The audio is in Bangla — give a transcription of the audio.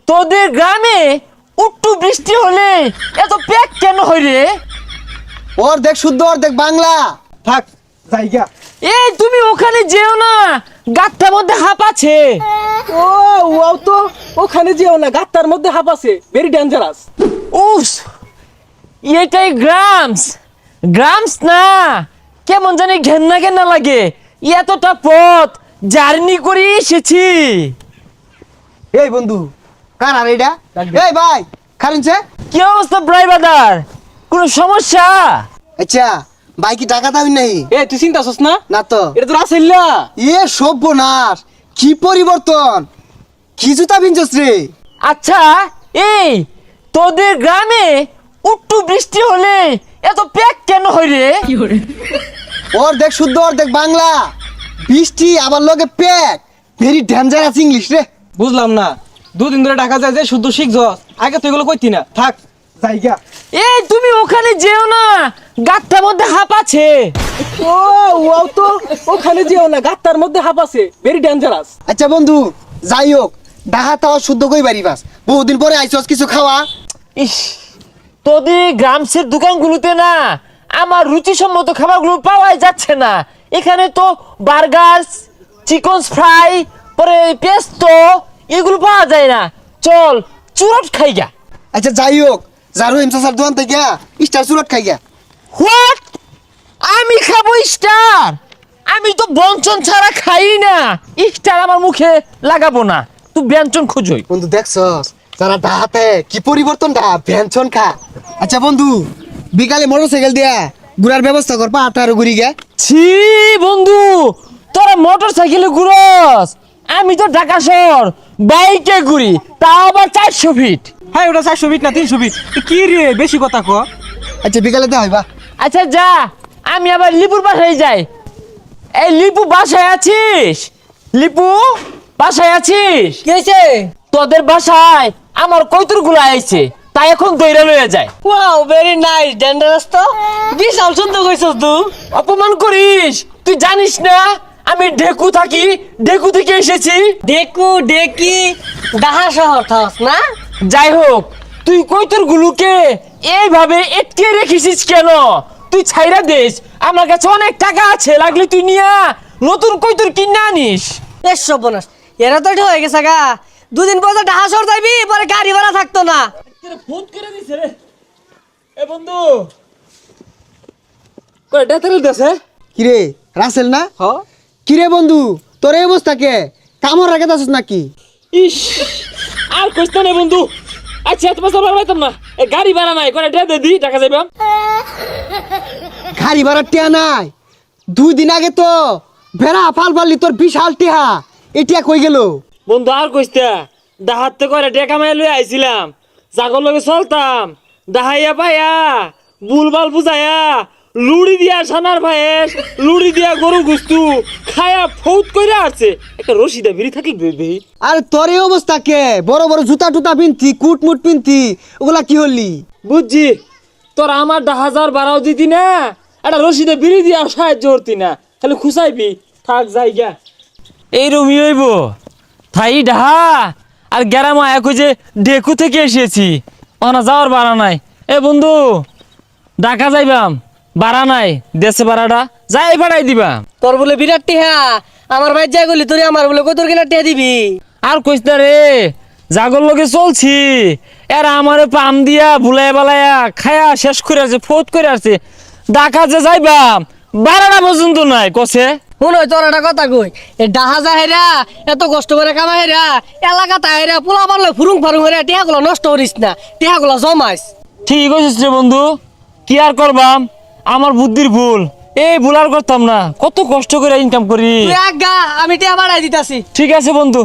তোদের গ্রামে একটু বৃষ্টি হলে এত প্যাক কেন হয় রে? অর্ধেক শুদ্ধ অর্ধেক বাংলা। থাক জায়গা। এই তুমি ওখানে যেও না, গাতটার মধ্যে হাঁপ আছে। ও ও তো ওখানে যেও না, গাত্তার মধ্যে হাঁপ আছে, ভেরি ডেঞ্জারাস। উস, এটাই গ্রামস। গ্রামস না, কেমন জানি ঘেন্না ঘেন্না লাগে। এতটা পথ জার্নি করে এসেছি। এই বন্ধু, কার আর এটা? এই ভাই, খারুনছে? কি অবস্থা ড্রাইভার? কোনো সমস্যা? আচ্ছা, ভাই কি টাকা দাবি নাই? এ তুই চিন্তা করছ না? না তো। এটা তো রাসেল্লা। এ সর্বনাশ, কি পরিবর্তন, কি জুতা পিনছস রে? আচ্ছা, এই তোদের গ্রামে একটু বৃষ্টি হলে এত প্যাক কেন হয় রে? অর্ধেক শুদ্ধ অর্ধেক বাংলা, বৃষ্টি আবার লগে প্যাক, ভেরি ডেঞ্জারাস ইংলিশ রে। বুঝলাম না, দুদিন ধরে ঢাকা যায় যে শুদ্ধ শিখছস, আগে তো এগুলো কইতি না। থাক জায়গা। এই তুমি ওখানে যেও না, গাতটার মধ্যে হাঁপ আছে। ও ও তো ওখানে যেও না, গাত্তার মধ্যে হাঁপ আছে, ভেরি ডেঞ্জারাস। আচ্ছা বন্ধু, যাই হোক, ডাহা তাওয়া শুদ্ধ কই পারিবাস, বহুদিন পরে আইছস, কিছু খাওয়া। ইস, তোদের গ্রামসের দোকানগুলোতে না আমার রুচিসম্মত খাবারগুলো পাওয়াই যাচ্ছে না। এখানে তো বার্গার, চিকেন ফ্রাই, পরে পেস্তো এগুলো পাওয়া যায় না। চল চুরট খাই গা। আচ্ছা যাই হোক, জারু ইমসাসার দোকান থেকে স্টার চুরট খাই গা। হোয়াট? আমি খাবো স্টার? আমি তো বঞ্চন ছাড়া খাই না। স্টার আমার মুখে লাগাবো না, তুই ব্যঞ্জন খুঁজোই। বন্ধু দেখছস, যারা ডাহাতে কি পরিবর্তন, ডা ভ্যানচন খা। আচ্ছা বন্ধু, বিকালে মোটরসাইকেল দিয়া ঘুরার ব্যবস্থা কর, পা আঠারো ঘুরি গে। ছি বন্ধু, তোরা মোটর সাইকেলে ঘুরস, আমি তো ঢাকা শহর বাইকে ঘুরি, তাও আবার 400 ফিট। হ্যাঁ, ওটা 400 ফিট না 300 ফিট। কি রে, বেশি কথা ক। আচ্ছা বিকালে দেওয়া হইবা। আচ্ছা যা, আমি আবার লিপুর বাসায় যাই। এই লিপু বাসায় আছিস? লিপু বাসায় আছিস? কি হয়েছে? তোদের বাসায় আমার কৈতুর গুলো আইছে, তাই এখন দইরা লয়ে যায়। ওয়াও, ভেরি নাইস, ডেঞ্জারাস তো। বিশাল সুন্দর কইছস তুই। অপমান করিস, তুই জানিস না আমি ঢেকু থাকি, ঢেকু থেকে এসেছি। দেখু দেখি ডাহা শহর থাস না? যাই হোক, তুই কৈতুর গুলোকে এইভাবে এটকে রেখেছিস কেন? তুই ছাইরা দিস, আমার কাছে অনেক টাকা আছে, লাগলে তুই নিয়া নতুন কৈতুর কিনে আনিস। বেশ সর্বনাশ, এরা তো এটা হয়ে গেছে গা। দুদিন পর ডাহা শহর যাবি, পরে গাড়ি ভাড়া থাকতো না। ফোন করে দিছে রে। এ বন্ধু, কয়টা তেল দেছে? কিরে রাসেল না? হ, কিরে বন্ধু, তোর এই অবস্থা কে? কামড় রাখে দাসস নাকি? ইস, আর কইছ না বন্ধু। আচ্ছা তোমার সবার পাইতাম না, এ গাড়ি ভাড়া নাই, কয়টা দে দি, টাকা যাইবা। গাড়ি ভাড়ার টিয়া নাই? 2 দিন আগে তো ভেড়া ফাল ফাললি, তোর বিশাল টিহা, এটিয়া কই গেল? বন্ধু আর কইস্তা, ডাহাতে করে টেকা মাই লই আইছিলাম, জাগর লগে চলতাম, ডাহাইয়া পাইয়া বুলবাল বুঝাইয়া লুড়ি দিয়া সানার ভাইয়ের লুড়ি দিয়া গরু গুস্তু খায়া ফৌত কইরা আসছে। একটা রশিদা বিড়ি থাকি বেবি। আর তোর এই অবস্থা কে? বড় বড় জুতা টুতা পিনতি, কুট মুট পিনতি, ওগুলা কি হলি? বুঝছি, তোর আমার 10,000 বাড়াও দিতি না, একটা রশিদে বিড়ি দিয়া সাহায্য করতি না, খালি খুসাইবি। থাক যাইগা, এই রমি হইব থাই ডাহা আর গ্যারামা এক যে ডেকু থেকে এসেছি, ওনা যাওয়ার বাড়া নাই। এ বন্ধু, ঢাকা যাইবাম, বাড়া নাই, দেশে বাড়াটা যাই ভাড়াই দিবা। তোর বলে বিরাট টিহা, আমার ভাই যাই গলি তোর আমার বলে কই তোর কিনা টিহা দিবি? আর কইস না রে, জাগর লগে চলছি, এরা আমারে পাম দিয়া ভুলাই বালাইয়া খায়া শেষ করে আছে, ফোত করে আছে। ঢাকা যে যাইবাম, বাড়াটা পর্যন্ত নাই কছে। শুন, তোর একটা কথা কই, এই ডাহা যা হেরা, এত কষ্ট করে কামা হেরা, এলাকা তা হেরা, পোলা পারলে ফুরুং ফারুং হেরা, টিহাগুলো নষ্ট করিস না, টিহাগুলো জমাইস। ঠিক কইছিস রে বন্ধু, কি আর করবাম, আমার বুদ্ধির ভুল, এই ভুল আর করতাম না, কত কষ্ট করে ইনকাম করি। তুই আজ্ঞা, আমি টিহা বাড়াই দিতাছি। ঠিক আছে বন্ধু।